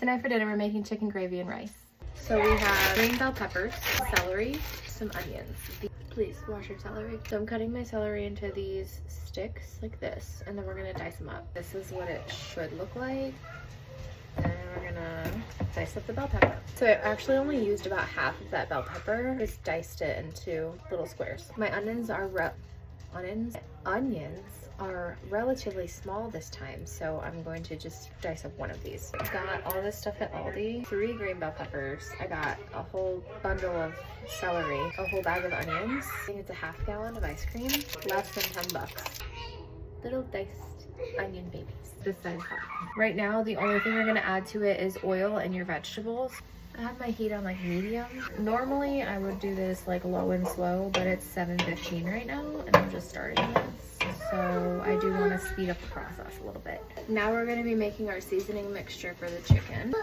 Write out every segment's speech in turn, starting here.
Tonight for dinner, we're making chicken gravy and rice. So we have green bell peppers, celery, some onions. Please wash your celery. So I'm cutting my celery into these sticks like this, and then we're gonna dice them up. This is what it should look like. And we're gonna dice up the bell pepper. So I actually only used about half of that bell pepper. Just diced it into little squares. My onions are relatively small this time, so I'm going to just dice up one of these. I got all this stuff at Aldi. 3 green bell peppers. I got a whole bundle of celery, a whole bag of onions. I think it's a half gallon of ice cream. Less than 10 bucks. Little diced onion babies. This size hot. Right now, the only thing we're gonna add to it is oil and your vegetables. I have my heat on like medium. Normally I would do this like low and slow, but it's 7:15 right now and I'm just starting this. So I do want to speed up the process a little bit. Now we're gonna be making our seasoning mixture for the chicken.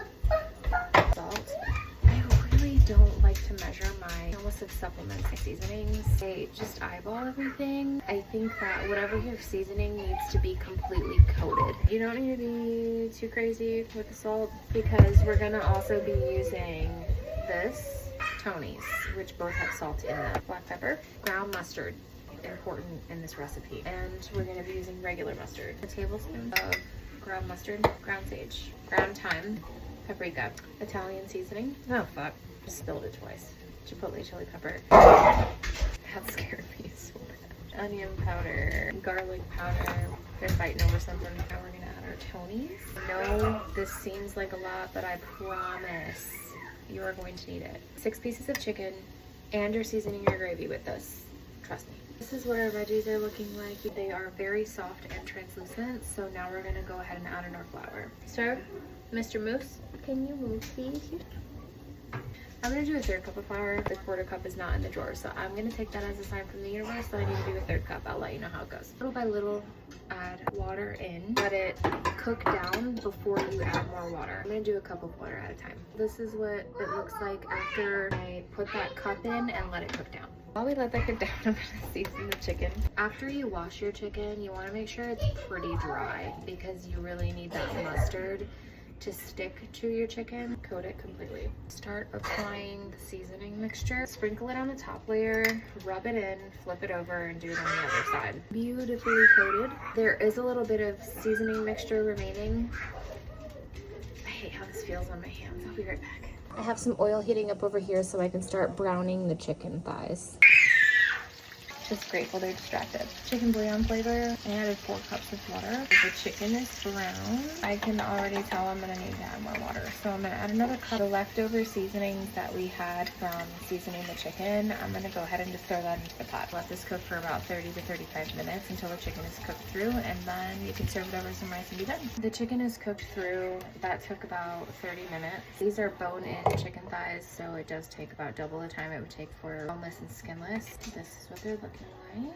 Salt. I really don't like to measure my illicit supplements and seasonings. I just eyeball everything. I think that whatever your seasoning needs to be completely coated. You don't need to be too crazy with the salt because we're gonna also be using this, Tony's, which both have salt in them. Black pepper, ground mustard, important in this recipe. And we're gonna be using regular mustard. A tablespoon of ground mustard, ground sage, ground thyme, paprika, Italian seasoning. Oh fuck. Spilled it twice. Chipotle chili pepper. That scared me so bad. Onion powder, garlic powder. They're fighting over something. Now we're gonna add our Tony's. I know this seems like a lot, but I promise you are going to need it. 6 pieces of chicken, and you're seasoning your gravy with this. Trust me. This is what our veggies are looking like. They are very soft and translucent. So now we're gonna go ahead and add in our flour. Sir, Mr. Moose, can you move please? I'm gonna do a 1/3 cup of flour. The 1/4 cup is not in the drawer, so I'm gonna take that as a sign from the universe that I need to do a 1/3 cup. I'll let you know how it goes. Little by little, add water in. Let it cook down before you add more water. I'm gonna do a cup of water at a time. This is what it looks like after I put that cup in and let it cook down. While we let that cook down, I'm gonna season the chicken. After you wash your chicken, you wanna make sure it's pretty dry because you really need that mustard to stick to your chicken. Coat it completely. Start applying the seasoning mixture. Sprinkle it on the top layer, rub it in, flip it over, and do it on the other side. Beautifully coated. There is a little bit of seasoning mixture remaining. I hate how this feels on my hands. I'll be right back. I have some oil heating up over here so I can start browning the chicken thighs. Just grateful they're distracted. Chicken bouillon flavor. I added 4 cups of water. The chicken is brown. I can already tell I'm gonna need to add more water. So I'm gonna add another cup. The leftover seasonings that we had from seasoning the chicken, I'm gonna go ahead and just throw that into the pot. Let this cook for about 30 to 35 minutes until the chicken is cooked through, and then you can serve it over some rice and be done. The chicken is cooked through. That took about 30 minutes. These are bone-in chicken thighs, so it does take about double the time it would take for boneless and skinless. This is what they're looking like.